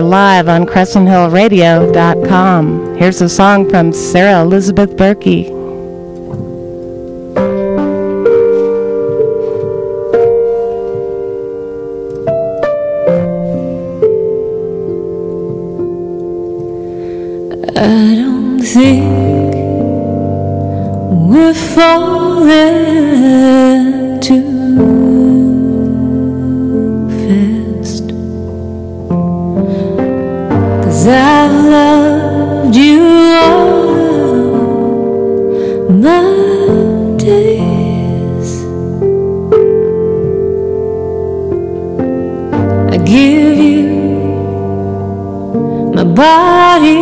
live on CrescentHillRadio.com. Here's a song from Sarah Elizabeth Berkey. I don't think we're falling too fast, 'cause I've loved you all my days. I give you my body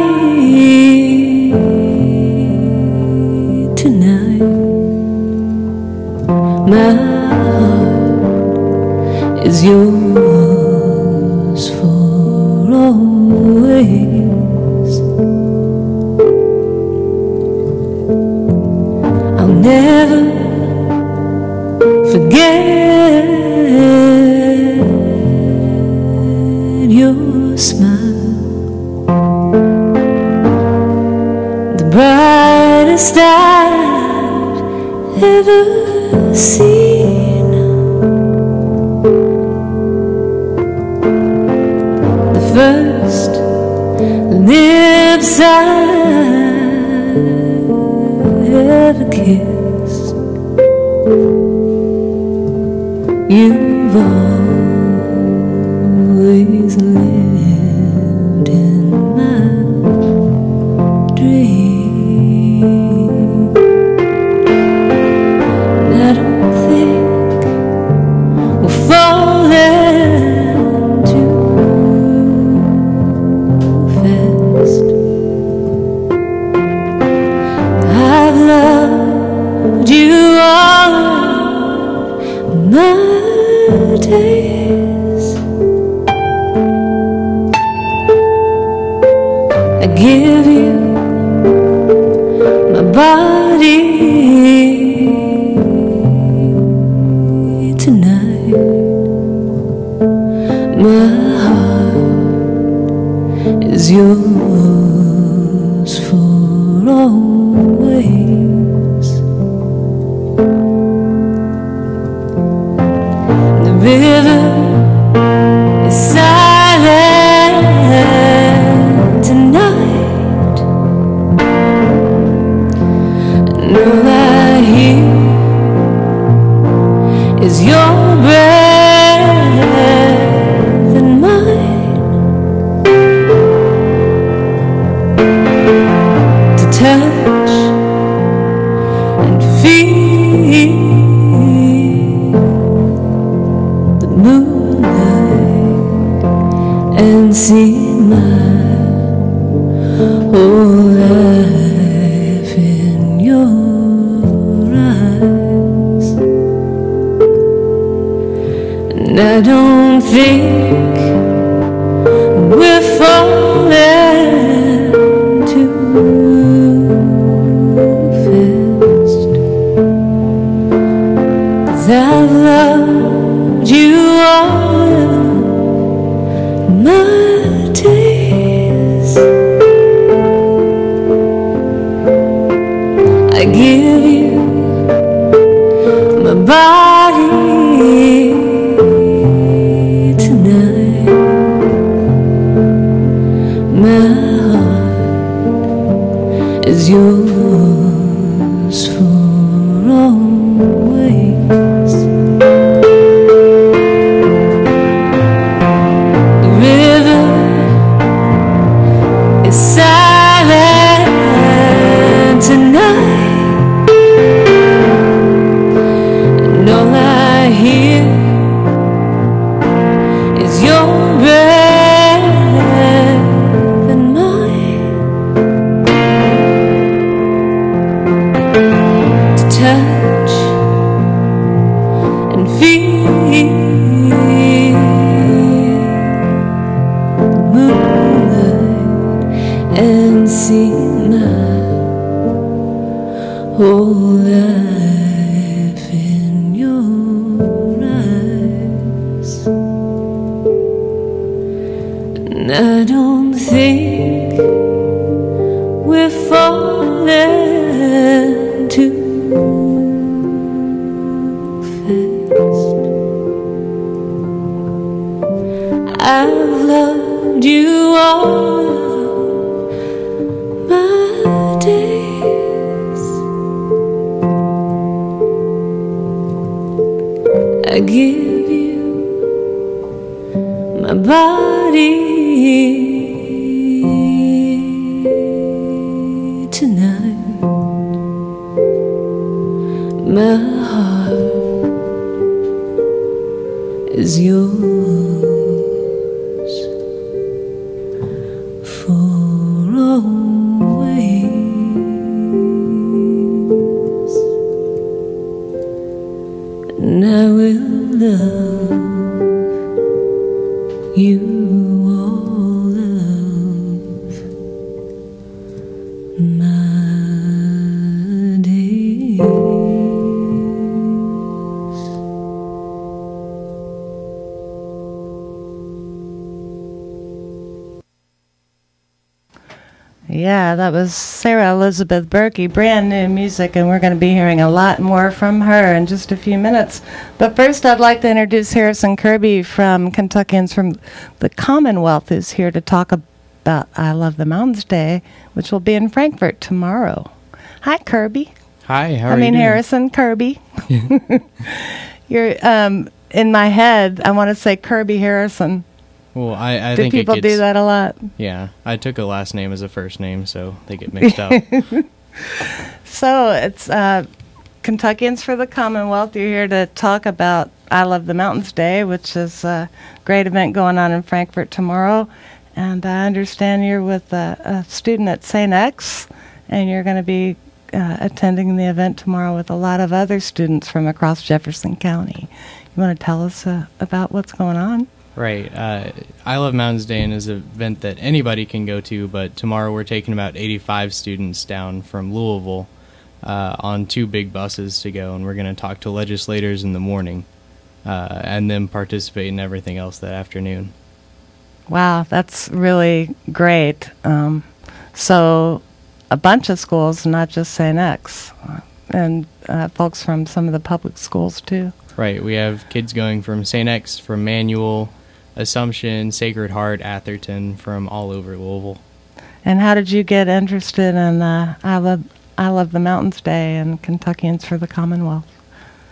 tonight. My heart is yours for always. I'll never forget your smile, the brightest I've ever seen, the first lips I ever kissed. You've always lived in my dream. And I don't think we're falling too fast. I've loved you all my days. I give you my body tonight. My heart is yours for always. The river is silent tonight, and all I hear is your breath and mine. To touch and feel the moonlight and see my whole life in your eyes. And I don't think we're falling too fast, 'cause I've loved you all my days. I give you my body tonight. My heart is yours for always. The river is silent tonight, and all I hear is your breath and mine. To touch and feel the moonlight and see my whole life in your eyes. And I I don't think we're falling too fast. I've loved you all my days. I give you my body tonight. My heart is yours for always, and I will love you all of my days. Yeah, that was Sarah Elizabeth Berkey, brand new music, and we're going to be hearing a lot more from her in just a few minutes. But first, I'd like to introduce Harrison Kirby from Kentuckians from the Commonwealth, who's here to talk about I Love the Mountains Day, which will be in Frankfurt tomorrow. Hi, Kirby. Hi, how are you doing? Harrison Kirby. You're in my head, I want to say Kirby Harrison. Well, I Do think people it gets, do that a lot? Yeah, I took a last name as a first name, so they get mixed up. So it's Kentuckians for the Commonwealth. You're here to talk about I Love the Mountains Day, which is a great event going on in Frankfurt tomorrow. And I understand you're with a student at St. X, and you're going to be attending the event tomorrow with a lot of other students from across Jefferson County. You want to tell us about what's going on? Right. I Love Mountains Day is an event that anybody can go to, but tomorrow we're taking about 85 students down from Louisville on 2 big buses to go, and we're going to talk to legislators in the morning and then participate in everything else that afternoon. Wow, that's really great. So a bunch of schools, not just St. X, and folks from some of the public schools too. Right. We have kids going from St. X, from Manual, Assumption, Sacred Heart, Atherton, from all over Louisville. And how did you get interested in I Love the Mountains Day and Kentuckians for the Commonwealth?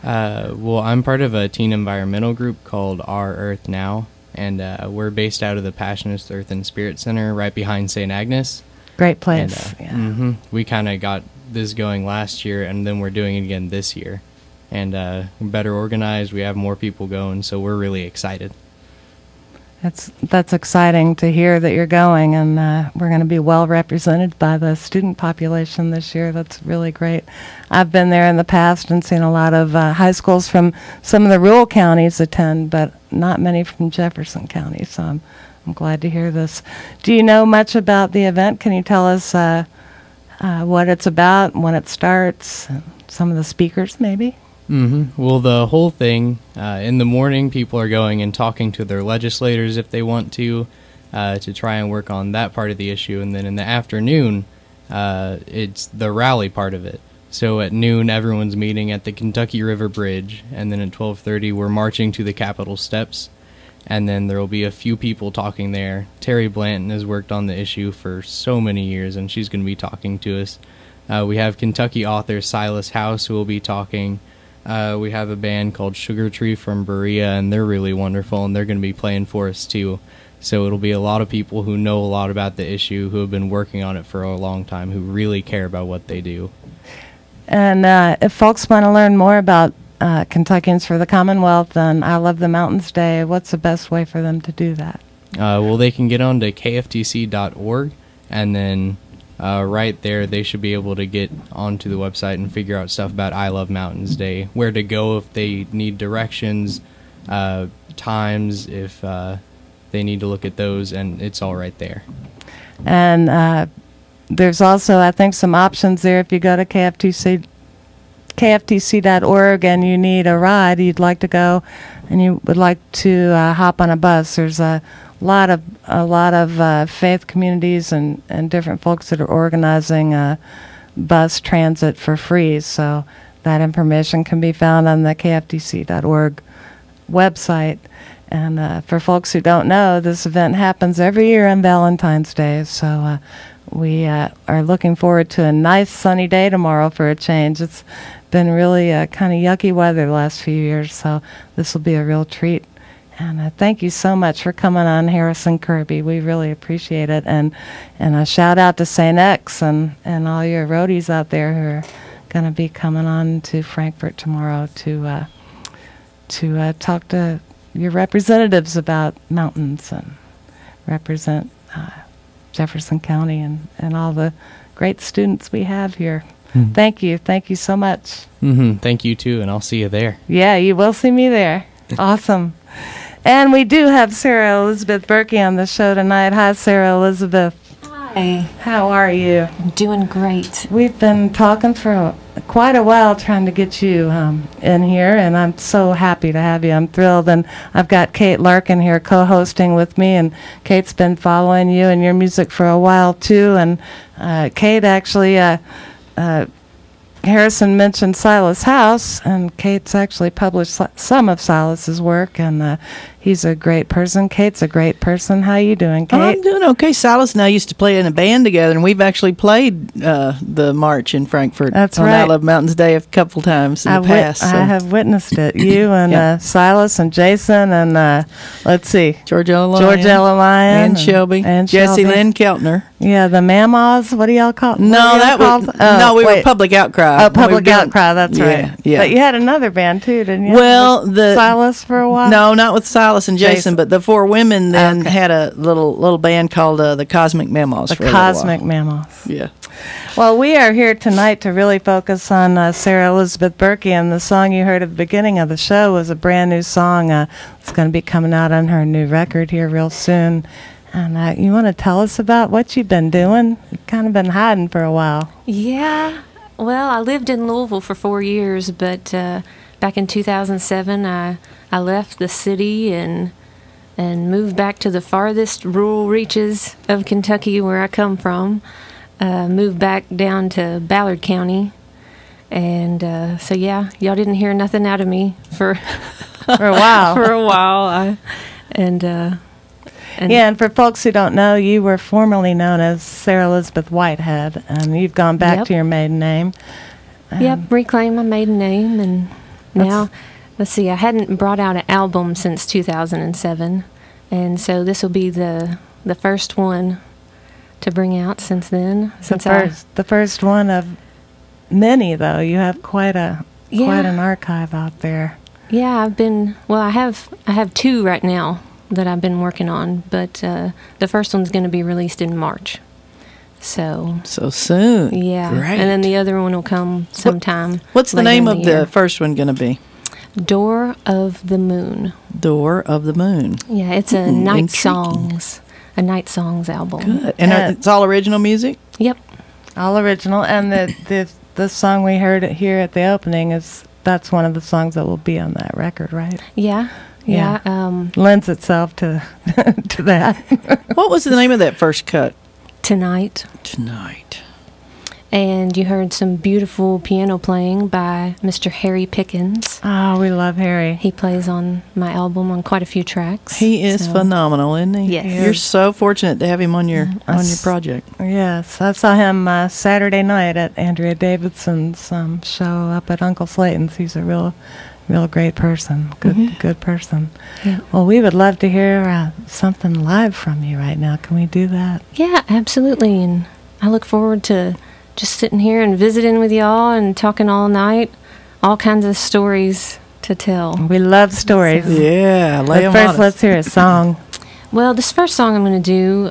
Well, I'm part of a teen environmental group called Our Earth Now, and we're based out of the Passionist Earth and Spirit Center right behind St. Agnes. Great place. And, we kind of got this going last year, and then we're doing it again this year. And we're better organized, we have more people going, so we're really excited. That's exciting to hear that you're going, and we're going to be well represented by the student population this year. That's really great. I've been there in the past and seen a lot of high schools from some of the rural counties attend, but not many from Jefferson County, so I'm glad to hear this. Do you know much about the event? Can you tell us what it's about, when it starts, and some of the speakers maybe? Well, the whole thing, in the morning, people are going and talking to their legislators if they want to try and work on that part of the issue. And then in the afternoon, it's the rally part of it. So at noon, everyone's meeting at the Kentucky River Bridge. And then at 12:30, we're marching to the Capitol steps. And then there will be a few people talking there. Terry Blanton has worked on the issue for so many years, and she's going to be talking to us. We have Kentucky author Silas House who will be talking. We have a band called Sugar Tree from Berea, and they're really wonderful, and they're going to be playing for us too. So it'll be a lot of people who know a lot about the issue, who have been working on it for a long time, who really care about what they do. And if folks want to learn more about Kentuckians for the Commonwealth and I Love the Mountains Day, what's the best way for them to do that? Well, they can get on to kftc.org, and then right there they should be able to get onto the website and figure out stuff about I Love Mountains Day, where to go if they need directions, times if they need to look at those, and it's all right there. And there's also, I think, some options there if you go to KFTC kftc.org and you need a ride, you'd like to go, and you would like to hop on a bus, there's a lot of faith communities and different folks that are organizing bus transit for free. So that information can be found on the kftc.org website. And for folks who don't know, this event happens every year on Valentine's Day. So we are looking forward to a nice sunny day tomorrow for a change. It's been really kind of yucky weather the last few years, so this will be a real treat. And thank you so much for coming on, Harrison Kirby. We really appreciate it. And a shout out to St. X and all your roadies out there who are going to be coming on to Frankfurt tomorrow to talk to your representatives about mountains and represent Jefferson County and all the great students we have here. Thank you so much. Thank you too, and I'll see you there. Yeah, you will see me there. Awesome. And we do have Sarah Elizabeth Berkey on the show tonight. Hi, Sarah Elizabeth. Hi. How are you? I'm doing great. We've been talking for quite a while trying to get you in here, and I'm so happy to have you. I'm thrilled. And I've got Kate Larkin here co-hosting with me, and Kate's been following you and your music for a while, too. And Kate actually... Harrison mentioned Silas House, and Kate's actually published some of Silas's work, and he's a great person. Kate's a great person. How you doing, Kate? I'm doing okay. Silas and I used to play in a band together, and we've actually played the march in Frankfurt on I Love Mountains Day a couple times in the past. I have witnessed it. You and Silas and Jason and let's see, George Ella Lyon, and Shelby, and Jesse Lynn Keltner. Yeah, the Mammas. What do y'all call? We were Public Outcry. Oh, Public Outcry. That's right. Yeah. But you had another band too, didn't you? Well, Silas for a while. No, not with Silas and Jason, but the four women then had a little band called the Cosmic Mammas. The Cosmic Mammas. Yeah. Well, we are here tonight to really focus on Sarah Elizabeth Berkey, and the song you heard at the beginning of the show was a brand new song. It's going to be coming out on her new record here real soon. And you want to tell us about what you've been doing? You've kind of been hiding for a while. Yeah. Well, I lived in Louisville for 4 years, but back in 2007, I left the city and moved back to the farthest rural reaches of Kentucky where I come from. Moved back down to Ballard County. And so, yeah, y'all didn't hear nothing out of me for, for a while. For a while. And for folks who don't know, you were formerly known as Sarah Elizabeth Whitehead, and you've gone back to your maiden name. Yep, reclaimed my maiden name, and now, let's see, I hadn't brought out an album since 2007, and so this will be the first one to bring out since then. The first one of many, though. You have quite an archive out there. Yeah, I have two right now that I've been working on, but the first one's going to be released in March. So soon. Yeah. Great. And then the other one will come sometime. What's the name of the first one going to be? Door of the Moon. Door of the Moon. Yeah, it's a night songs album. Good. And it's all original music? Yep. All original. And the song we heard here at the opening that's one of the songs that will be on that record, right? Yeah. Yeah. Lends itself to to that. What was the name of that first cut? Tonight. And you heard some beautiful piano playing by Mr. Harry Pickens. Oh, we love Harry. He plays on my album on quite a few tracks. He is phenomenal, isn't he? Yes. You're so fortunate to have him on your project. Yes, I saw him Saturday night at Andrea Davidson's show up at Uncle Slayton's. He's a real great person. Good person. Yeah. Well, we would love to hear something live from you right now. Can we do that? Yeah, absolutely. And I look forward to just sitting here and visiting with y'all and talking all night. All kinds of stories to tell. We love stories. So. Yeah, but first, let's hear a song. Well, this first song I'm going to do,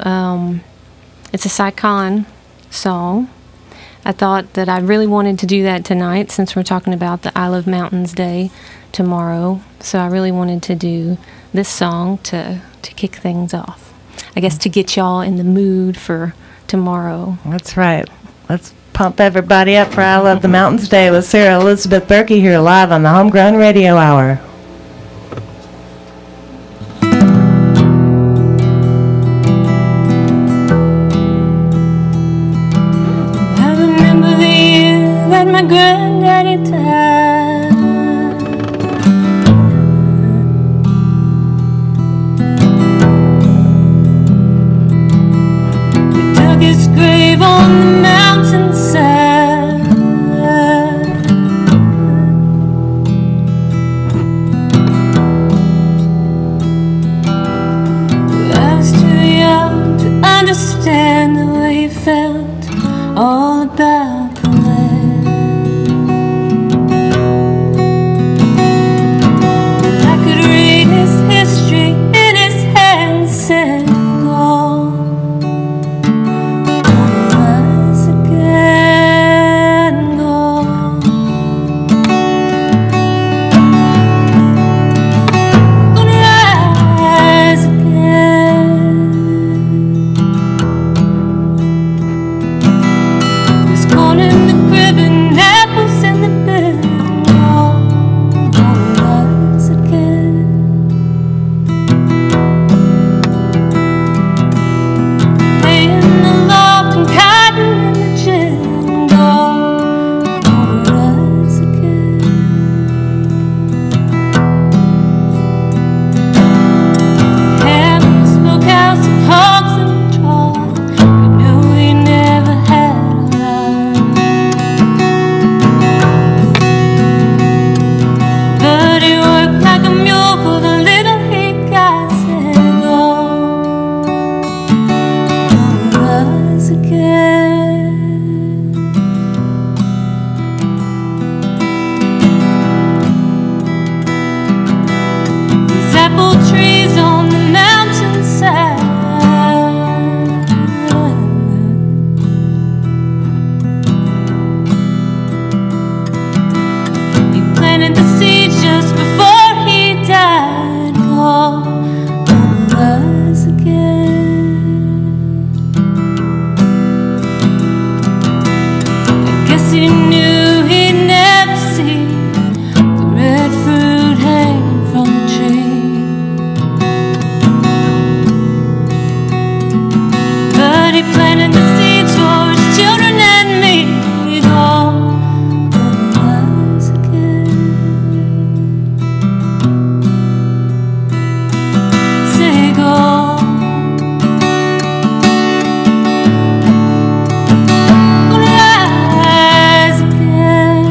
it's a Saigon song. I thought that I really wanted to do that tonight since we're talking about the I Love Mountains Day tomorrow. So I really wanted to do this song to kick things off. I guess to get y'all in the mood for tomorrow. That's right. Let's pump everybody up for I Love the Mountains Day with Sarah Elizabeth Berkey here live on the Homegrown Radio Hour. I remember the year that my granddaddy died. We dug his grave on the mountainside. I was too young to understand the way he felt all about the land. I could read his history in his hands, said go. Rise again, go. Gonna rise again. There's corn in the crib and apples in the bin. Oh, gonna rise again. Hay in the loft and cotton in the gin. Oh, gonna rise again. Ham in the smokehouse and hogs in the trough. You knew he never had a lot. But he worked like a mule for the little he got. Said go, gonna rise again. There's apple trees on the mountainside. He planted the seed just before he died. Oh, gonna rise again. I guess he knew he'd never see the red fruit hanging from the tree. But he planted the seeds for his children and me. Oh, gonna rise again. Say go. Gonna rise again.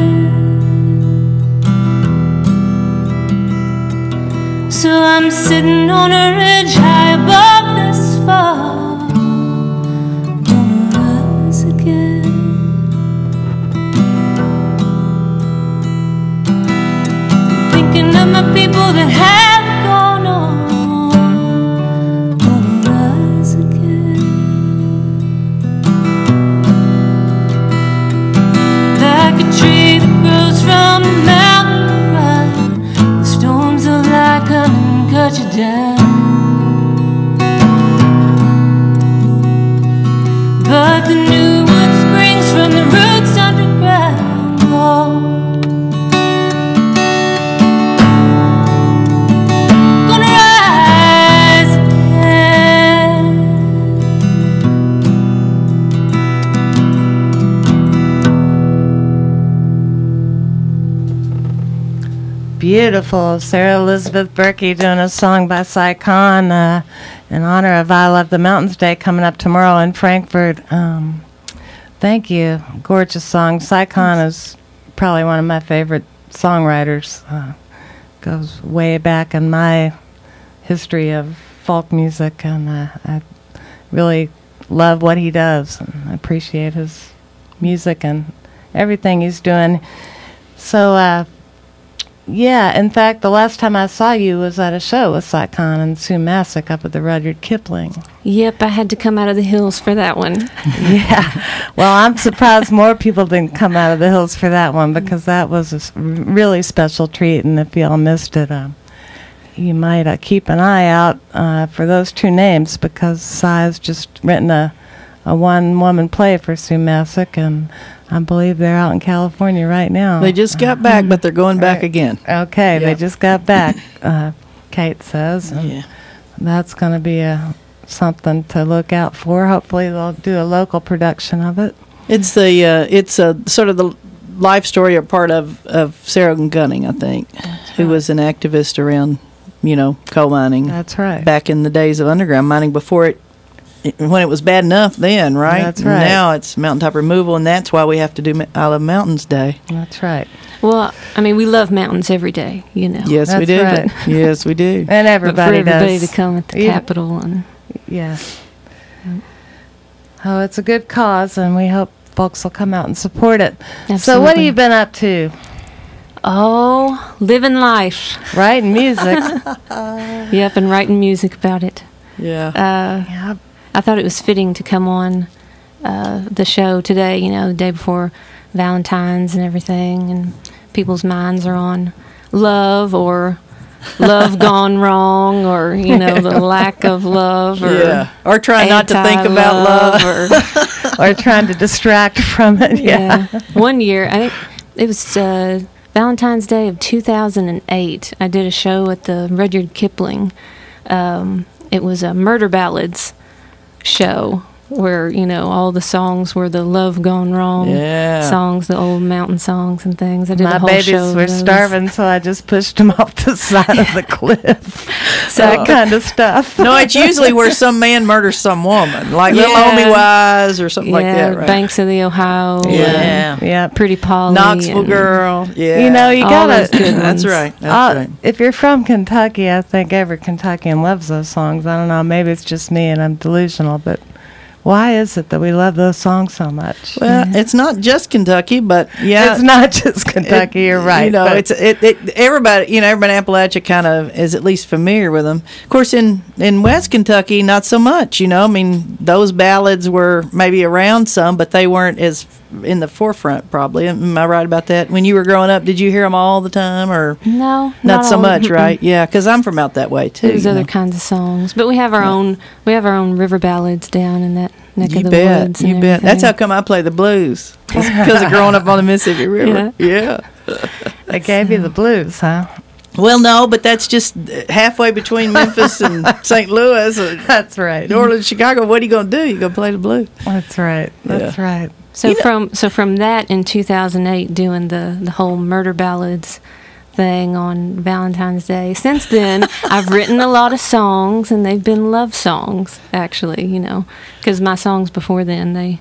So I'm sitting on a ridge high above this fall. Gonna rise again. Thinking of my people that have gone on. Gonna rise again. Like a tree that grows from the mountain ground. The storms of life come and cut you down. But the new wood springs from the roots underground. Oh, gonna rise again. Beautiful. Sarah Elizabeth Berkey doing a song by Cy Khan in honor of I Love the Mountains Day coming up tomorrow in Frankfurt. Thank you. Gorgeous song. Cy Khan is probably one of my favorite songwriters. Goes way back in my history of folk music, and I really love what he does. And I appreciate his music and everything he's doing. So, yeah, in fact, the last time I saw you was at a show with Cy Khan and Sue Massick up at the Rudyard Kipling. Yep, I had to come out of the hills for that one. Yeah. Well, I'm surprised more people didn't come out of the hills for that one, because that was a really special treat, and if y'all missed it, you might keep an eye out for those two names, because Cy's just written a one-woman play for Sue Massick, and I believe they're out in California right now. They just got back, but they're going back again. Okay, they just got back, Kate says. Yeah. That's going to be something to look out for. Hopefully they'll do a local production of it. It's a sort of the life story or part of Sarah Gunning, I think, who was an activist around, coal mining. That's right. Back in the days of underground mining before when it was bad enough then, right? That's right. Now it's mountaintop removal, and that's why we have to do I Love Mountains Day. That's right. Well, I mean, we love mountains every day, Yes, that's we do. Right. Yes, we do. And everybody but for everybody does. to come at the Capitol. And yeah. Oh, it's a good cause, and we hope folks will come out and support it. Absolutely. So what have you been up to? Oh, living life. Writing music. Yep, and writing music about it. Yeah. I thought it was fitting to come on the show today, the day before Valentine's and everything, and people's minds are on love or love gone wrong, or the lack of love, or trying not to think about love, or trying to distract from it. Yeah. One year, I think it was Valentine's Day of 2008. I did a show at the Rudyard Kipling. It was a murder ballads show where all the songs were the love gone wrong songs, the old mountain songs and things. I did My a whole babies show were starving, so I just pushed them off the side of the cliff. That kind of stuff. No, it's usually where some man murders some woman, like Little Omi Wise or something like that, right? Banks of the Ohio. Yeah. Pretty Polly. Knoxville Girl. Yeah. You gotta. That's right. That's right. If you're from Kentucky, I think every Kentuckian loves those songs. I don't know. Maybe it's just me and I'm delusional, but why is it that we love those songs so much? Well, it's not just Kentucky, but it's not just Kentucky. You're right. It's everybody. Everybody in Appalachia kind of is at least familiar with them. Of course, in West Kentucky, not so much. I mean, those ballads were maybe around some, but they weren't as in the forefront. Probably. Am I right about that? When you were growing up, did you hear them all the time, or no, not so all much? Right? Yeah, because I'm from out that way too. There's other kinds of songs, but we have our own. We have our own river ballads down in that neck of the woods. You bet. That's how come I play the blues, because of growing up on the Mississippi River. Yeah. They gave you the blues, huh? Well, no, but that's just halfway between Memphis and St. Louis. That's right. New Orleans, Chicago. What are you going to do? You're going to play the blues. That's right. That's right. So from that in 2008, doing the whole murder ballads thing on Valentine's Day. Since then, I've written a lot of songs, and they've been love songs, actually, because my songs before then, they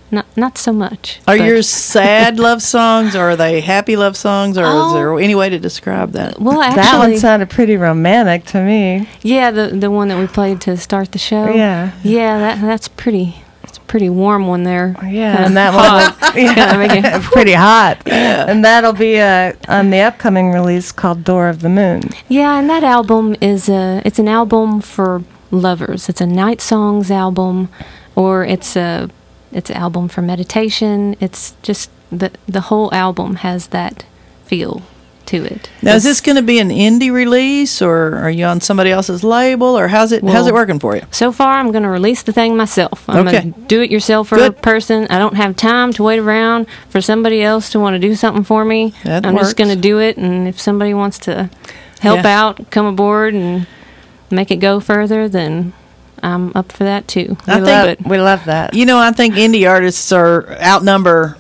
not so much. Are yours sad love songs, or are they happy love songs, or is there any way to describe that? Well, actually, that one sounded pretty romantic to me. Yeah, the one that we played to start the show. Yeah. Yeah, that's pretty. It's a pretty warm one there. Yeah, and that one pretty hot. Yeah. And that'll be on the upcoming release called Door of the Moon. Yeah, and that album is it's an album for lovers. It's a night songs album, or it's an album for meditation. It's just the whole album has that feel to it. Now, is this going to be an indie release, or are you on somebody else's label, or how's it working for you? So far, I'm going to release the thing myself. I'm a do-it-yourselfer person. I don't have time to wait around for somebody else to want to do something for me. I'm just going to do it, and if somebody wants to help out, come aboard, and make it go further, then I'm up for that too. We love that. I think indie artists outnumber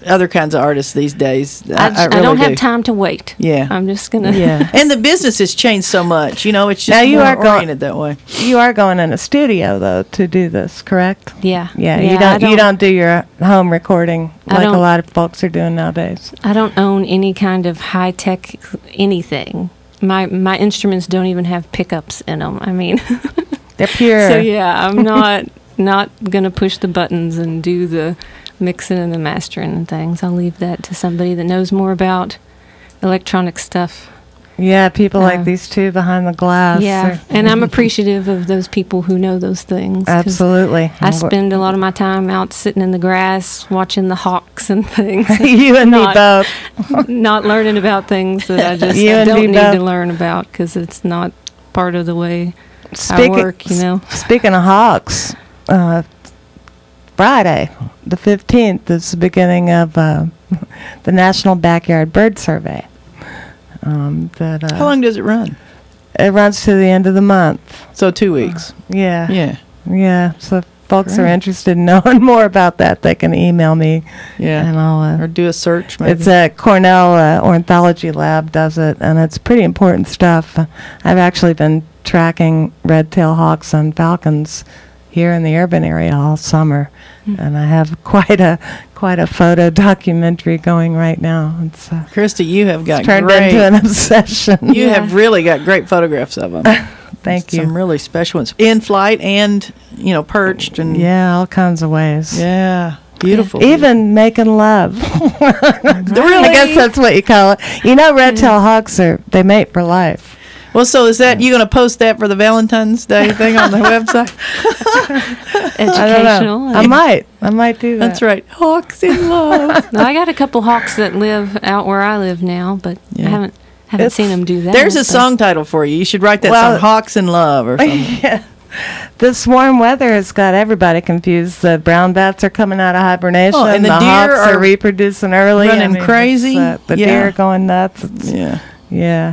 other kinds of artists these days. I really don't have time to wait. Yeah. I'm just going to. Yeah. And the business has changed so much. It's just more oriented that way. You are going in a studio, though, to do this, correct? Yeah. Yeah. You don't do your home recording like a lot of folks are doing nowadays. I don't own any kind of high-tech anything. My instruments don't even have pickups in them. I mean, they're pure. So, yeah, I'm not going to push the buttons and do the mixing and the mastering and things. I'll leave that to somebody that knows more about electronic stuff. Yeah, people like these two behind the glass. Yeah, and I'm appreciative of those people who know those things. Absolutely. I spend a lot of my time out sitting in the grass watching the hawks and things. You and me both. Not learning about things that I just don't need to learn about because it's not part of the way I work, Speaking of hawks, Friday, the 15th is the beginning of the National Backyard Bird Survey. How long does it run? It runs to the end of the month. So 2 weeks. Yeah. Yeah. Yeah. So if folks are Great. interested in knowing more about that, they can email me. Yeah. And I'll. Or do a search, maybe. It's a Cornell Ornithology Lab does it, and it's pretty important stuff. I've actually been tracking red-tailed hawks and falcons here in the urban area all summer, and I have quite a photo documentary going right now. It's Christy, you have got turned great. into an obsession. You have really got great photographs of them. Thank you. Some really special ones. In flight and, perched and Yeah, all kinds of ways. yeah, beautiful. Even making love. Really? I guess that's what you call it. Red-tailed hawks they mate for life. Well, so is that you going to post that for the Valentine's Day thing on the website? Educational. I might do that. That's right. Hawks in love. No, I got a couple hawks that live out where I live now, but Yeah. I haven't It's- seen them do that. There's a but- song title for you. You should write that Well- song, Hawks in Love or something. Yeah. This warm weather has got everybody confused. The brown bats are coming out of hibernation. Oh, and the deer hawks are are reproducing early. running crazy. The Yeah. deer are going nuts. Yeah. Yeah.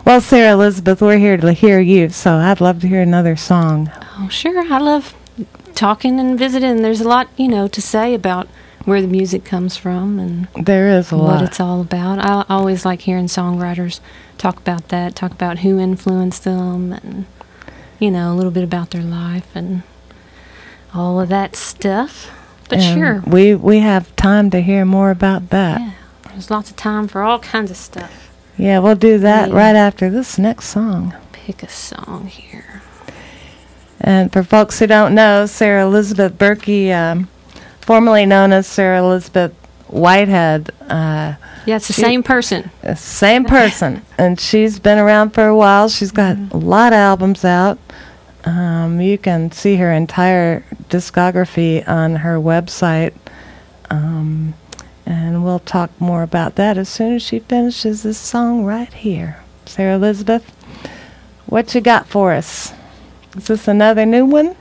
Well, Sarah Elizabeth, we're here to hear you, so I'd love to hear another song. Oh, sure. I love talking and visiting. There's a lot, to say about where the music comes from and There is a what lot. it's all about. I always like hearing songwriters talk about that, talk about who influenced them and, a little bit about their life and all of that stuff. But And sure, we have time to hear more about that. yeah, there's lots of time for all kinds of stuff. Yeah, we'll do that Yeah. right after this next song. Pick a song here. And for folks who don't know, Sarah Elizabeth Berkey, formerly known as Sarah Elizabeth Whitehead, Yeah, it's the She- same person. same person, and she's been around for a while. She's got a lot of albums out. You can see her entire discography on her website, and we'll talk more about that as soon as she finishes this song right here. Sarah Elizabeth, what you got for us? Is this another new one?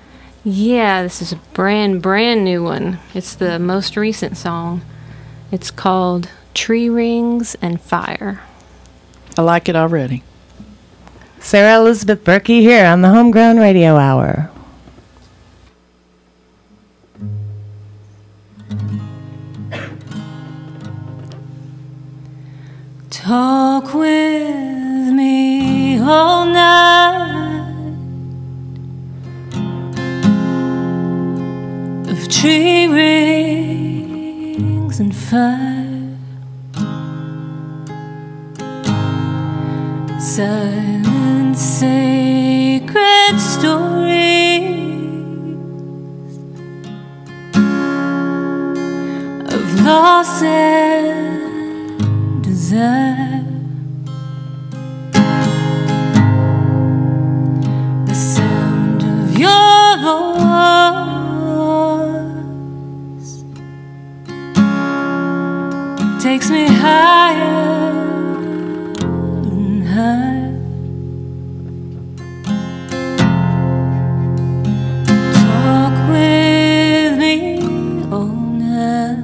Yeah, this is a brand new one. It's the most recent song. It's called Tree Rings and Fire. I like it already. Sarah Elizabeth Berkey here on the Homegrown Radio Hour. Talk with me all night of tree rings and fire, silent sacred stories of loss and desire. The sound of your voice takes me higher and higher. Talk with me all night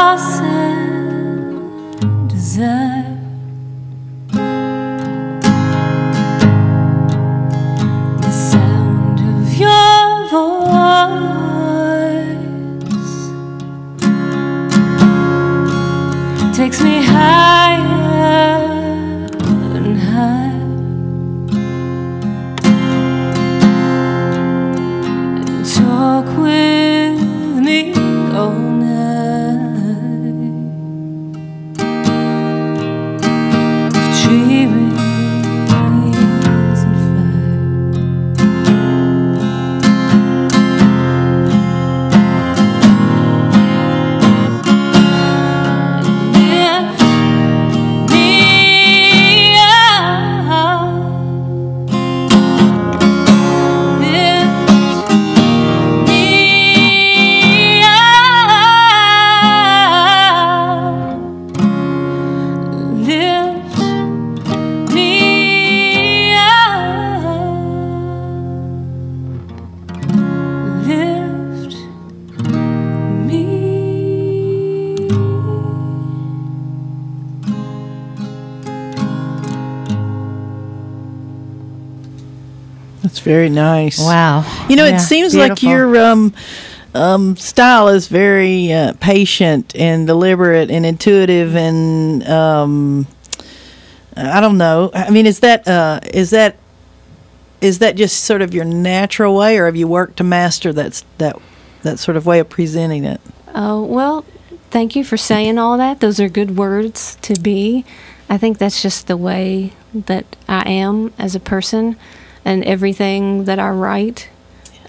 loss and desire. The sound of your voice takes me higher and higher. Talk with me all night. Tree rings and fire. Lift me up. That's very nice. Wow. You know, Yeah, it seems like beautiful. your style is very patient and deliberate and intuitive, and I don't know. I mean, is that just sort of your natural way, or have you worked to master that sort of way of presenting it? Oh, well, thank you for saying all that. Those are good words to be. I think that's just the way that I am as a person, and everything that I write,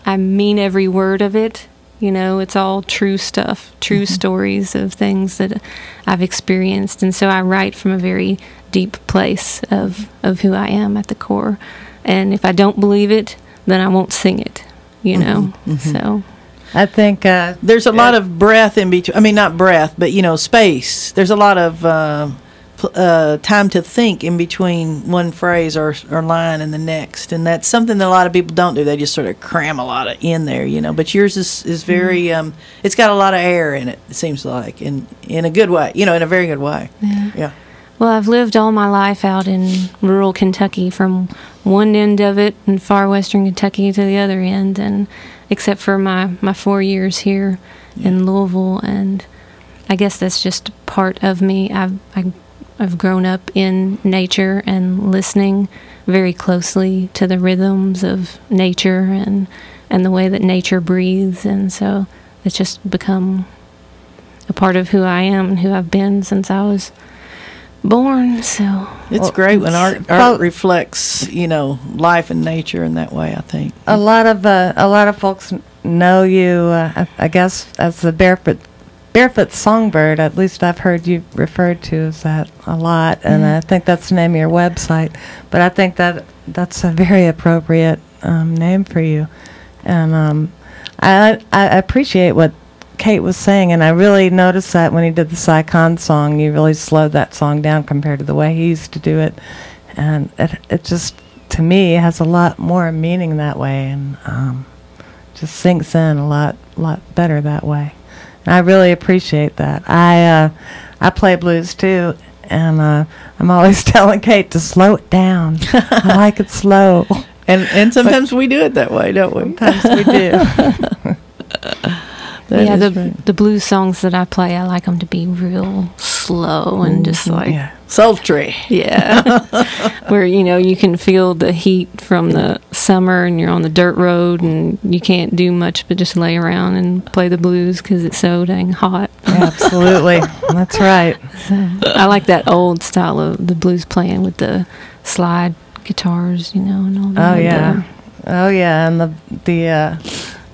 I mean every word of it. You know, it's all true stuff, true stories of things that I've experienced. And so I write from a very deep place of who I am at the core. And if I don't believe it, then I won't sing it, you know. So I think There's a lot of breath in between. I mean, not breath, but, you know, space. There's a lot of time to think in between one phrase or line and the next. And that's something that a lot of people don't do. They just sort of cram a lot of in there, you know. But yours is very, it's got a lot of air in it, it seems like, in a good way, you know, in a very good way. Yeah. Well, I've lived all my life out in rural Kentucky, from one end of it in far western Kentucky to the other end, and except for my 4 years here in Louisville, and I guess that's just part of me. I've grown up in nature and listening very closely to the rhythms of nature and the way that nature breathes, and so it's just become a part of who I am and who I've been since I was born. So It's great when art reflects, you know, life and nature in that way, I think. a lot of folks know you, I guess, as the barefoot songbird. At least I've heard you referred to as that a lot, and I think that's the name of your website. But I think that's a very appropriate name for you, and I appreciate what Kate was saying, and I really noticed that when he did the Saigon song, you really slowed that song down compared to the way he used to do it, and it just, to me, has a lot more meaning that way, and just sinks in a lot better that way. And I really appreciate that. I play blues too, and I'm always telling Kate to slow it down. I like it slow. And sometimes we do it that way, don't we? Sometimes we do. yeah, the blues songs that I play, I like them to be real slow and just like sultry. Yeah, where you can feel the heat from the summer, and you're on the dirt road, and you can't do much but just lay around and play the blues because it's so dang hot. Absolutely, that's right. So, I like that old style of the blues playing with the slide guitars, and all that. Oh yeah, and the beer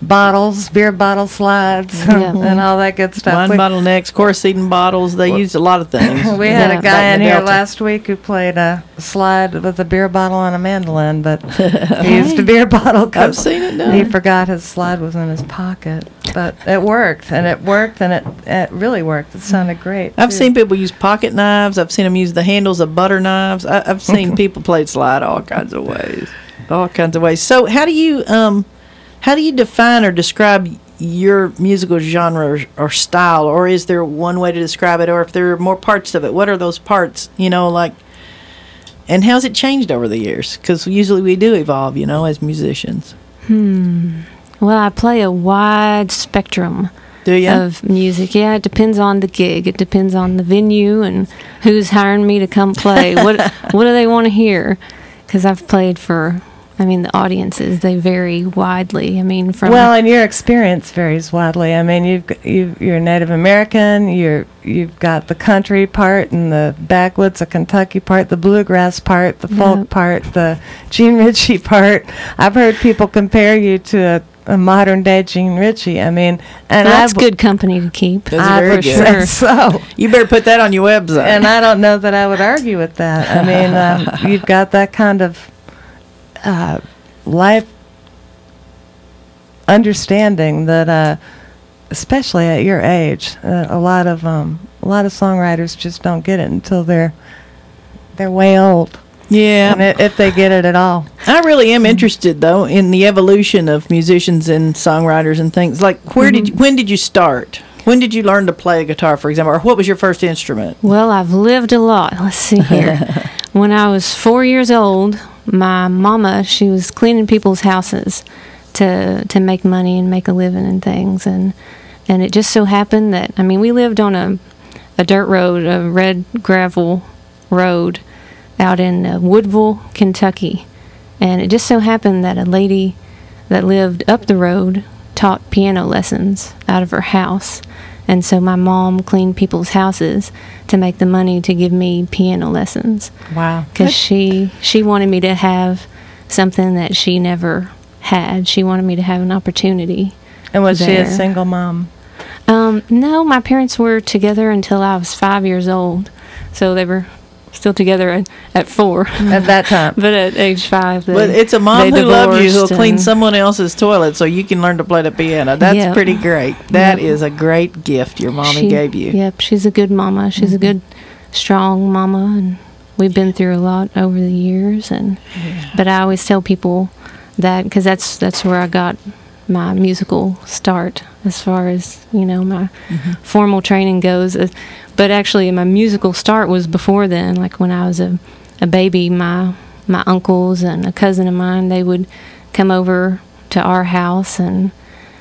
bottle slides, and all that good stuff. Wine bottlenecks, course-eating bottles. They used a lot of things. We had a guy in here last week who played a slide with a beer bottle and a mandolin, but he used a beer bottle. I've seen it done. He forgot his slide was in his pocket, but it worked, and it really worked. It sounded great. I've seen people use pocket knives. I've seen them use the handles of butter knives. I've seen people play slide all kinds of ways. So how do you define or describe your musical genre or style, or is there one way to describe it, or if there are more parts of it, what are those parts, like, and how's it changed over the years? Because usually we do evolve, as musicians. Well, I play a wide spectrum Do you? of music. Yeah, it depends on the gig. It depends on the venue and who's hiring me to come play. What do they want to hear? Because I've played for, the audiences, they vary widely. Well, and your experience varies widely. You're Native American. You've got the country part and the backwoods of Kentucky part, the bluegrass part, the folk part, the Gene Ritchie part. I've heard people compare you to a modern day Gene Ritchie. That's good company to keep. That's very good. Sure. So you better put that on your website. And I don't know that I would argue with that. You've got that kind of life understanding that, especially at your age, a lot of songwriters just don't get it until they're way old. Yeah, and if they get it at all. I really am interested, though, in the evolution of musicians and songwriters and things. Like, when did you start? When did you learn to play a guitar, for example, or what was your first instrument? Well, I've lived a lot. Let's see here. When I was 4 years old, my mama, she was cleaning people's houses to make money and make a living and things, and it just so happened that we lived on a dirt road, a red gravel road, out in Woodville, Kentucky, and it just so happened that a lady that lived up the road taught piano lessons out of her house, and so my mom cleaned people's houses to make the money to give me piano lessons. Wow. Because she wanted me to have something that she never had. She wanted me to have an opportunity. And was she a there. single mom? No, my parents were together until I was 5 years old, so they were still together at 4 at that time. But at age 5, but it's a mom who loves you who'll clean and someone else's toilet so you can learn to play the piano. That's pretty great. That is a great gift your mommy gave you. Yep, she's a good mama. She's a good, strong mama, and we've been through a lot over the years. But I always tell people that, because that's where I got my musical start, as far as my formal training goes. But actually, my musical start was before then. Like when I was a baby, my uncles and a cousin of mine, they would come over to our house, and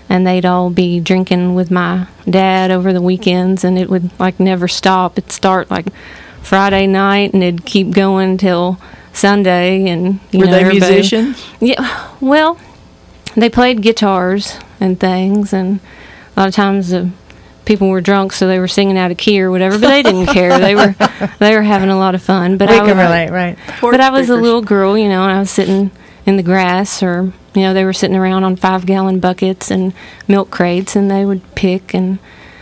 they'd all be drinking with my dad over the weekends, and it would never stop. It'd start Friday night, and it'd keep going till Sunday. And were they musicians? Yeah. Well, they played guitars and things, and a lot of times people were drunk, so they were singing out of key or whatever, but they didn't care. They were having a lot of fun. But we can relate, right? But I was a little girl, and I was sitting in the grass, or they were sitting around on 5-gallon buckets and milk crates, and they would pick and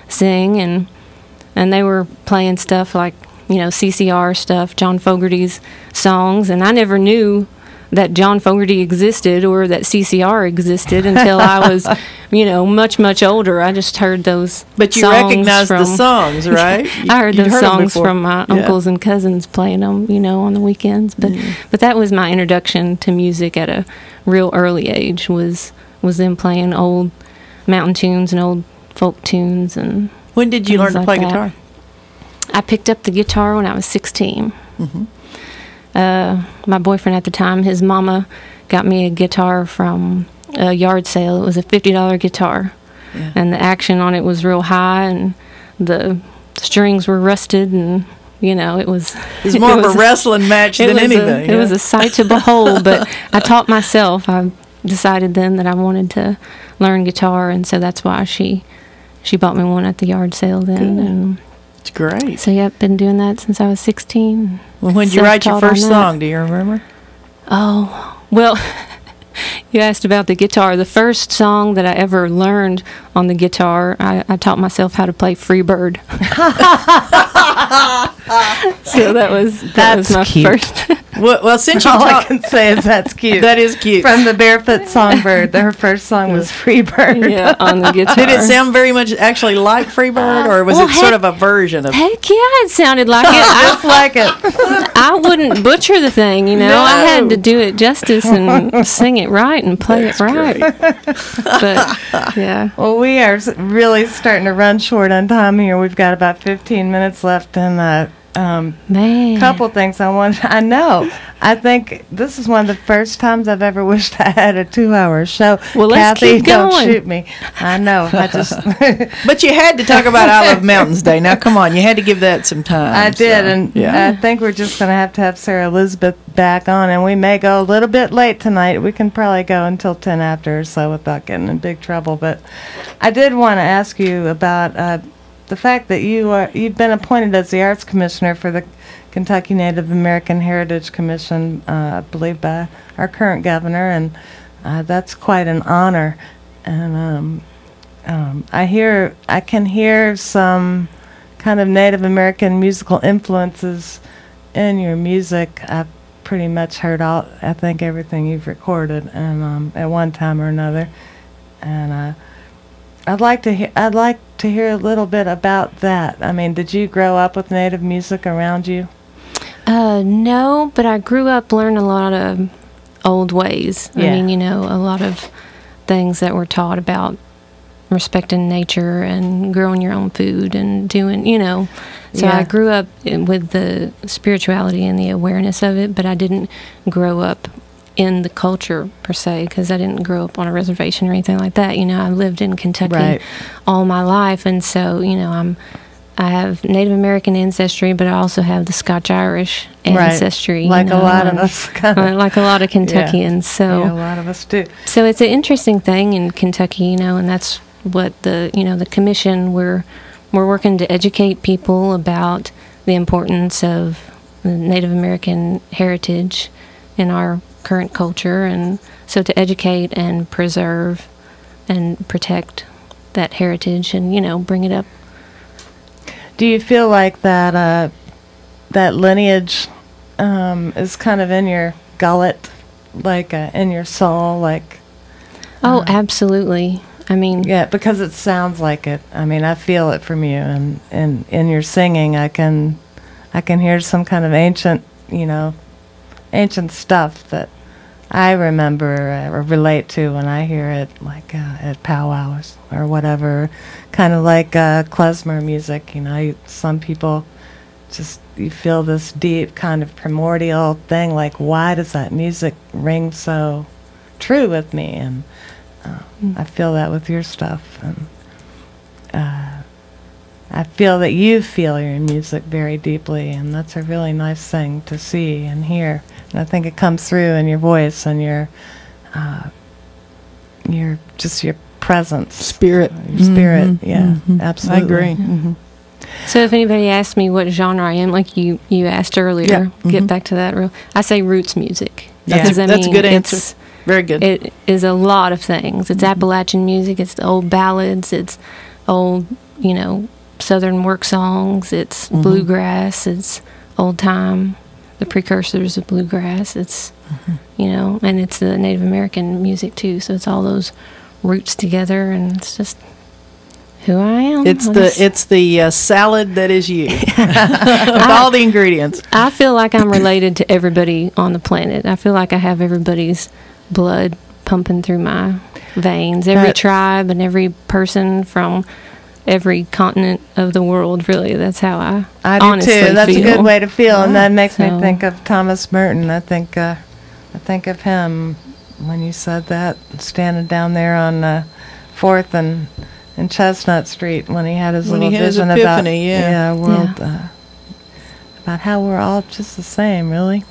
sing, and they were playing stuff like CCR stuff, John Fogerty's songs, and I never knew that John Fogerty existed or that CCR existed until I was, much, much older. I just heard those But you songs recognized the songs, right? I heard those songs from my uncles and cousins playing them, on the weekends. But that was my introduction to music at a real early age, was them playing old mountain tunes and old folk tunes. And when did you learn to play guitar? I picked up the guitar when I was 16. My boyfriend at the time, his mama got me a guitar from a yard sale. It was a $50 guitar, and the action on it was real high, and the strings were rusted, and it was more of a wrestling match than anything. It was a sight to behold. But I taught myself. I decided then that I wanted to learn guitar, and so that's why she bought me one at the yard sale then. Good. And it's great. So I've been doing that since I was 16. Well, when did you write your first song? Do you remember? Oh, well, you asked about the guitar. The first song that I ever learned on the guitar, I taught myself how to play Freebird. So that was That's my cute. first. Well, since you All I talk, can say is that's cute. that is cute. From the Barefoot Songbird. Her first song was Freebird. Yeah, on the guitar. Did it sound very much actually like Freebird, or was Well, it sort of a version of? Heck yeah, it sounded like it. Just like it. I wouldn't butcher the thing, you know. No. I had to do it justice and sing it right and play it right. But yeah, Well, we are really starting to run short on time here. We've got about 15 minutes left, and man. couple things I know. I think this is one of the first times I've ever wished I had a 2-hour show. Well, let's Kathy, keep don't going. shoot me. I know. I just But you had to talk about I Love Mountains Day. Now, come on, you had to give that some time. I did, so, and yeah. I think we're just going to have Sarah Elizabeth back on, and we may go a little bit late tonight. We can probably go until 10 after or so without getting in big trouble. But I did want to ask you about the fact that you've been appointed as the Arts Commissioner for the Kentucky Native American Heritage Commission, I believe by our current governor, and that's quite an honor. And I can hear some kind of Native American musical influences in your music. I've pretty much heard I think everything you've recorded, and at one time or another. And I'd like to hear a little bit about that. I mean, did you grow up with Native music around you? No, but I grew up learning a lot of old ways. Yeah. I mean, you know, a lot of things that were taught about respecting nature and growing your own food and doing, you know. So Yeah. I grew up with the spirituality and the awareness of it, but I didn't grow up in the culture per se, because I didn't grow up on a reservation or anything like that. You know, I lived in Kentucky Right. all my life, and so, you know, I have Native American ancestry, but I also have the Scotch-Irish ancestry. Like you know, a lot of and, us. Kinda. like a lot of Kentuckians. So, Yeah, a lot of us do. so it's an interesting thing in Kentucky, you know, and that's what the commission, we're working to educate people about the importance of the Native American heritage in our current culture, and so to educate and preserve and protect that heritage and, you know, bring it up. Do you feel like that that lineage is kind of in your gullet, like in your soul, like? Oh, absolutely. I mean, Yeah, because it sounds like it. I mean, I feel it from you, and in your singing, I can hear some kind of ancient stuff that I remember or relate to when I hear it, like at powwows or whatever, kind of like klezmer music. You know, some people you feel this deep kind of primordial thing, like, why does that music ring so true with me? And I feel that with your stuff, and I feel that you feel your music very deeply, and that's a really nice thing to see and hear. And I think it comes through in your voice and your presence, Spirit. your spirit. Mhm, Yeah, mhm. absolutely. I agree. Mhm. so if anybody asks me what genre I am, like you asked earlier, Yeah, get mhm. back to that I say roots music. Yeah. Because, I That's a mean, good answer. it's- Very good. It is a lot of things. It's Appalachian music. It's the old ballads. It's old, you know, Southern work songs. It's bluegrass. It's old time, the precursors of bluegrass. It's, you know, and it's the Native American music too. So it's all those roots together, and it's just who I am. It's the salad that is you, of all the ingredients. I feel like I'm related to everybody on the planet. I feel like I have everybody's blood pumping through my veins. Every That- tribe and every person from every continent of the world. Really, that's how I do honestly too. That's feel. a good way to feel, and that makes me So- think of Thomas Merton. I think of him when you said that, standing down there on 4th and Chestnut Street when he had his When he little had his vision about epiphany, yeah. world about how we're all just the same, really.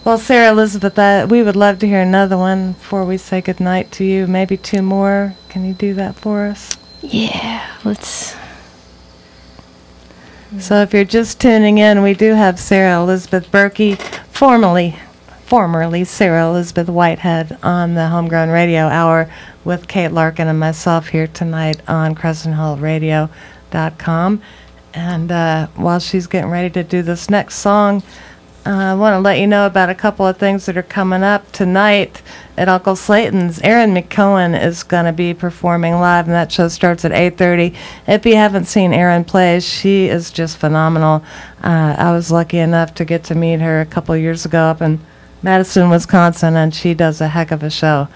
Well, Sarah Elizabeth, we would love to hear another one before we say goodnight to you. Maybe 2 more. Can you do that for us? Yeah, let's. So if you're just tuning in, we do have Sarah Elizabeth Berkey, formerly Sarah Elizabeth Whitehead, on the Homegrown Radio Hour with Kate Larkin and myself here tonight on CrescentHillRadio.com. And while she's getting ready to do this next song, I want to let you know about a couple of things that are coming up tonight at Uncle Slayton's. Erin McCohen is going to be performing live, and that show starts at 8:30. If you haven't seen Erin play, she is just phenomenal. I was lucky enough to get to meet her a couple of years ago up in Madison, Wisconsin, and she does a heck of a show.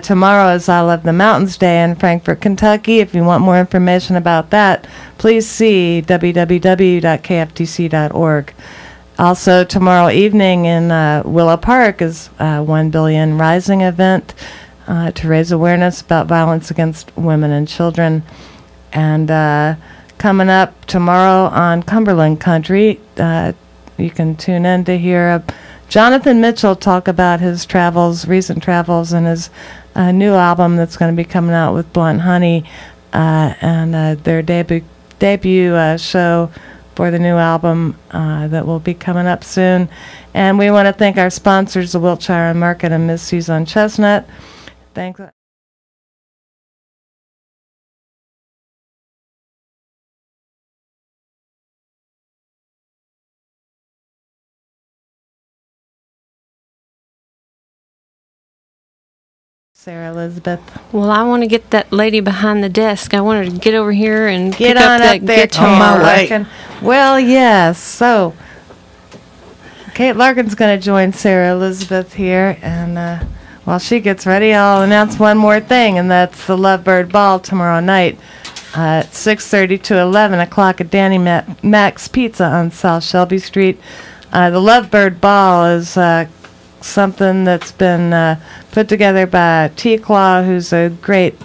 Tomorrow is I Love the Mountains Day in Frankfort, Kentucky. If you want more information about that, please see www.kftc.org. Also, tomorrow evening in Willow Park is a 1 Billion Rising event to raise awareness about violence against women and children. And coming up tomorrow on Cumberland Country, you can tune in to hear Jonathan Mitchell talk about his travels, recent travels, and his new album that's going to be coming out with Blunt Honey, and their debut show for the new album that will be coming up soon. And we want to thank our sponsors, the Wiltshire Market and Miss Susan Chestnut. Thanks. Sarah Elizabeth. Well, I want to get that lady behind the desk. I want her to get over here and Get pick on up that up there, guitar. On my way. Larkin. Well, yes. So, Kate Larkin's going to join Sarah Elizabeth here, and while she gets ready, I'll announce one more thing, and that's the Lovebird Ball tomorrow night at 6:30 to 11 o'clock at Danny Mac's Pizza on South Shelby Street. The Lovebird Ball is something that's been put together by T-Claw, who's a great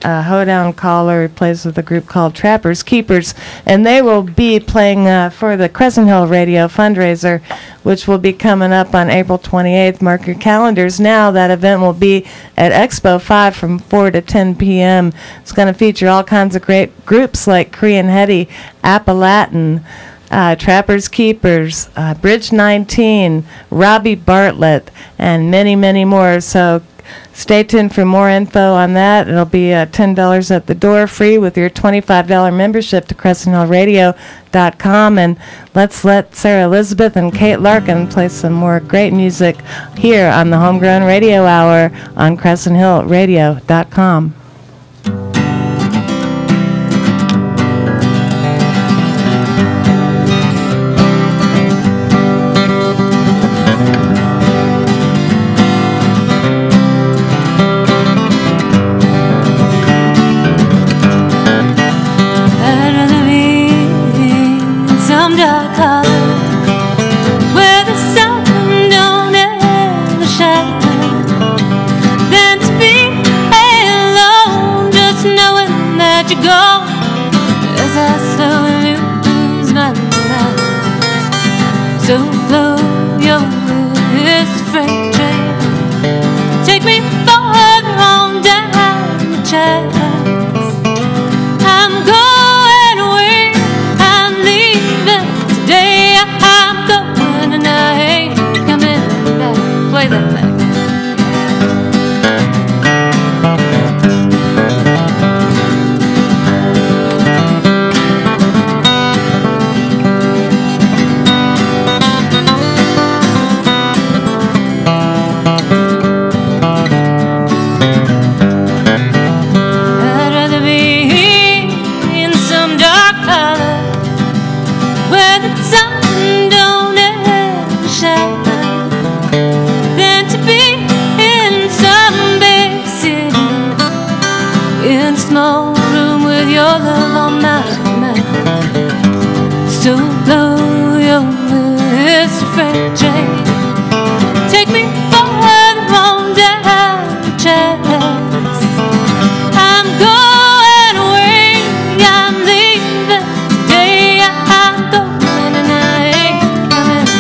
hoedown caller. He plays with a group called Trappers Keepers, and they will be playing for the Crescent Hill Radio fundraiser, which will be coming up on April 28th. Mark your calendars now. That event will be at Expo 5 from 4 to 10 p.m. It's going to feature all kinds of great groups like Korean Hetty, Appalatin, Trappers Keepers, Bridge 19, Robbie Bartlett, and many, many more. So stay tuned for more info on that. It'll be $10 at the door, free with your $25 membership to CrescentHillRadio.com. And let's let Sarah Elizabeth and Kate Larkin play some more great music here on the Homegrown Radio Hour on CrescentHillRadio.com. So blow your this freight train, take me farther on down the tracks. I'm going away, I'm leaving today. I'm going and I ain't coming back. Play that back. So blow your this freight train, take me farther on down the tracks. I'm going away, I'm leaving today. I'm going and I ain't coming back.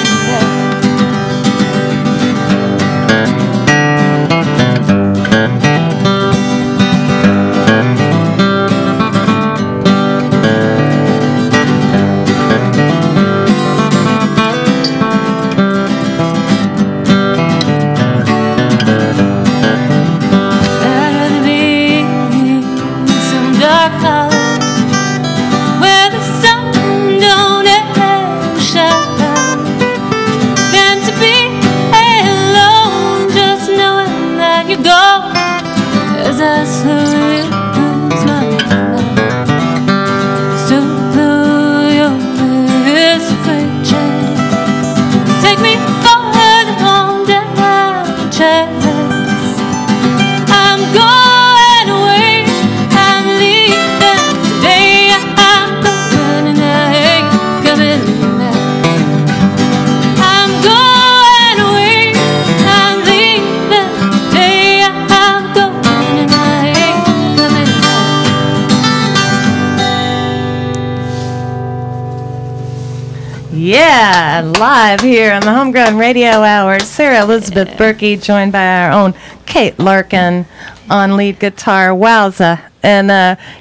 Yeah, live here on the Homegrown Radio Hour. Sarah Elizabeth Berkey, joined by our own Kate Larkin on lead guitar. Wowza. And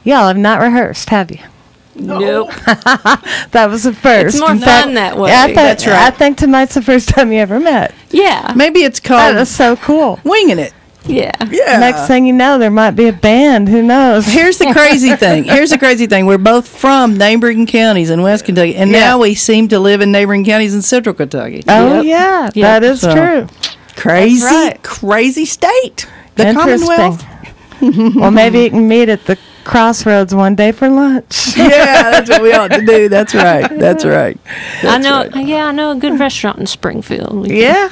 y'all have not rehearsed, have you? Nope. That was the first. It's more fun that way. That's right. I think tonight's the first time you ever met. Yeah. Maybe it's That called is so cool. winging it. Yeah. Yeah. Next thing you know, there might be a band. Who knows? Here's the crazy thing. We're both from neighboring counties in West Kentucky, and now we seem to live in neighboring counties in Central Kentucky. Oh, yeah. Yep. That is So, true. Crazy, right. crazy state. The Interesting. Commonwealth. Well, maybe you can meet at the crossroads one day for lunch. Yeah, that's what we ought to do. That's right. That's right. I know. Yeah, I know a good restaurant in Springfield. We can- Yeah.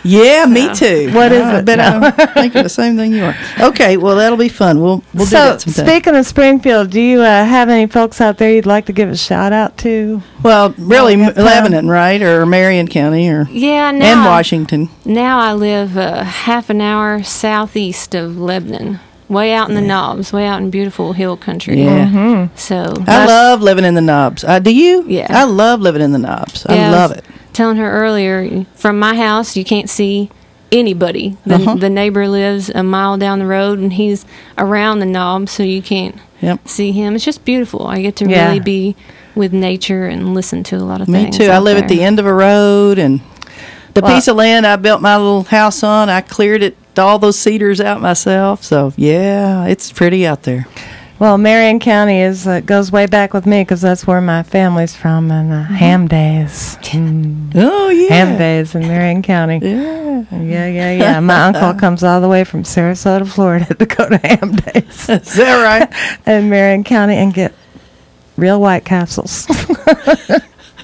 Yeah, me too. What is I it? bet I'm thinking the same thing you are. Okay, well, that'll be fun. We'll do So, that sometime. speaking of Springfield, do you have any folks out there you'd like to give a shout out to? Well, really, Yeah. Lebanon, right? Or Marion County, or Yeah. and Now, Washington. now I live half an hour southeast of Lebanon, way out in the Knobs, way out in beautiful hill country. Yeah. So I love living in the Knobs. Do you? Yeah. I love living in the Knobs. Yeah, I love it. Telling her earlier, from my house, you can't see anybody. The neighbor lives a mile down the road, and he's around the knob, so you can't Yep. see him. It's just beautiful. I get to Yeah. really be with nature and listen to a lot of Me things. too. I out live at the there. end of a road, and the Well- piece of land I built my little house on, I cleared it, all those cedars out myself. So yeah, it's pretty out there. Well, Marion County is goes way back with me because that's where my family's from, and ham days. Oh yeah. Ham days in Marion County. Yeah. Yeah. My uncle comes all the way from Sarasota, Florida to go to ham days Is that right? in Marion County and get real White Castles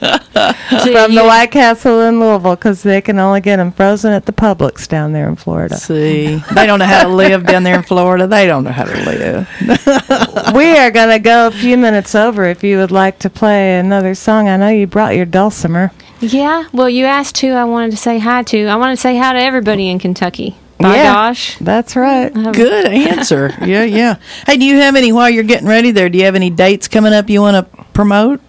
So from the you- White Castle in Louisville because they can only get them frozen at the Publix down there in Florida. See, they don't know how to live down there in Florida. They don't know how to live. We are going to go a few minutes over if you would like to play another song. I know you brought your dulcimer. Yeah. Well, you asked who I wanted to say hi to. I want to say hi to everybody in Kentucky. By Yeah. gosh. That's right. Good answer. Yeah. Hey, do you have any, while you're getting ready there, do you have any dates coming up you want to promote?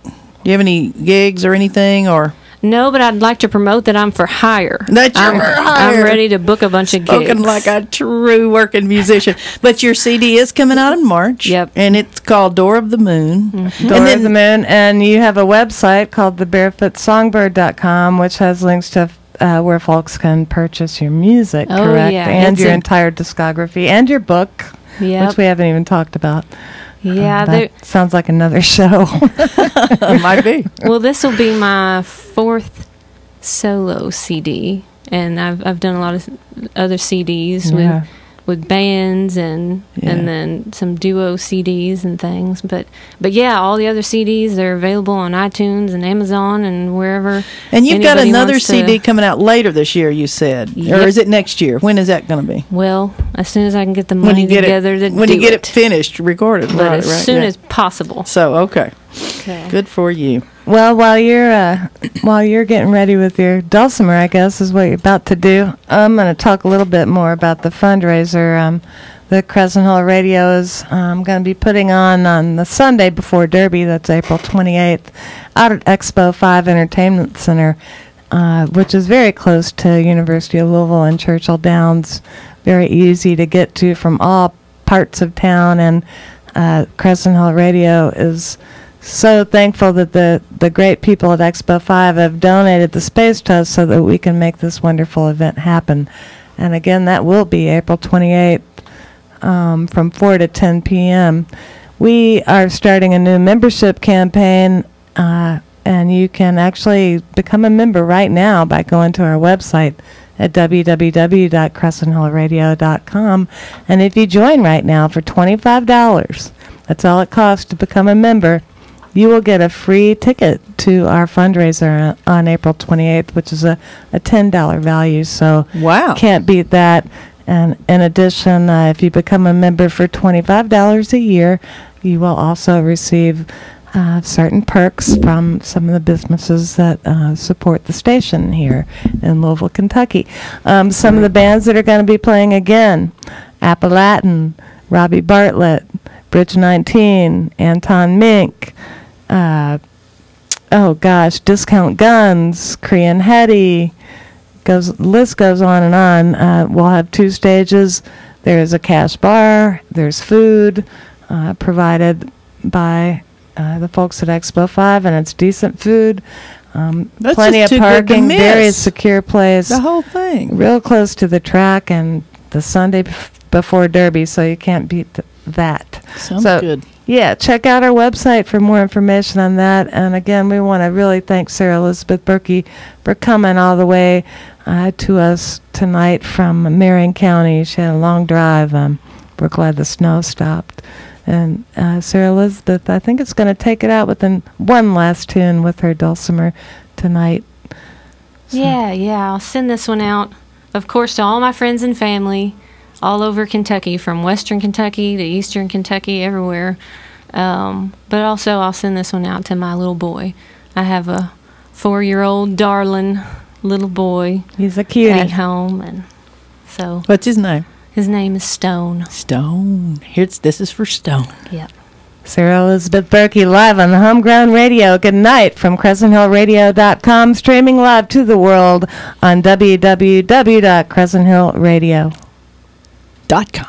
Do you have any gigs or anything, or? No, but I'd like to promote that I'm for hire. That you're for hire. I'm ready to book a bunch of gigs. Spoken like a true working musician. But your CD is coming out in March. Yep. And it's called Door of the Moon. Door of the Moon, and you have a website called thebafootsongbird.com, which has links to where folks can purchase your music, Oh, correct? yeah. And It's your a- entire discography and your book, Yep. which we haven't even talked about. Yeah. there- That sounds like another show. It might be. Well, this will be my 4th solo CD, and I've done a lot of other CDs Yeah. with bands and then some duo CDs and things. But yeah, all the other CDs, they're available on iTunes and Amazon and wherever. And you've got anybody another wants to- CD coming out later this year, you said. Or Yep. is it next year? When is that going to be? Well, as soon as I can get the When money you get together to when do you get it. it finished, recorded. But right, as right, soon yeah. as possible. So, okay. Okay. Good for you. Well, while you're getting ready with your dulcimer, I guess is what you're about to do. I'm going to talk a little bit more about the fundraiser. The Crescent Hill Radio is going to be putting on the Sunday before Derby. That's April 28th, out at Expo 5 Entertainment Center, which is very close to University of Louisville and Churchill Downs. Very easy to get to from all parts of town, and Crescent Hill Radio is so thankful that the great people at Expo 5 have donated the space to us so that we can make this wonderful event happen. And again, that will be April 28th from 4 to 10 p.m. We are starting a new membership campaign, and you can actually become a member right now by going to our website at www.crescenthillradio.com. And if you join right now for $25, that's all it costs to become a member, you will get a free ticket to our fundraiser on April 28th, which is a $10 value. So Wow. can't beat that. And in addition, if you become a member for $25 a year, you will also receive certain perks from some of the businesses that support the station here in Louisville, Kentucky. Some of the bands that are going to be playing again: Appalachian, Robbie Bartlett, Bridge 19, Anton Mink, oh gosh, Discount Guns, Korean Hetty, list goes on and on. We'll have 2 stages. There's a cash bar. There's food provided by the folks at Expo 5, and it's decent food. That's Plenty of just too good to parking, very miss. secure place. The whole thing. Real close to the track and the Sunday before Derby, so you can't beat that. Sounds So, good. Yeah, check out our website for more information on that. And again, we want to really thank Sarah Elizabeth Berkey for coming all the way to us tonight from Marion County. She had a long drive. We're glad the snow stopped. And Sarah Elizabeth, I think, is going to take it out with one last tune with her dulcimer tonight. So. Yeah, I'll send this one out, of course, to all my friends and family all over Kentucky, from western Kentucky to eastern Kentucky, everywhere. But also I'll send this one out to my little boy. I have a 4-year-old darling little boy. He's a cutie. At home, and so What's his name? his name is Stone. Stone. This is for Stone. Yep. Sarah Elizabeth Berkey live on the Homegrown Radio. Good night from CrescentHillRadio.com, streaming live to the world on www.CrescentHillRadio.com.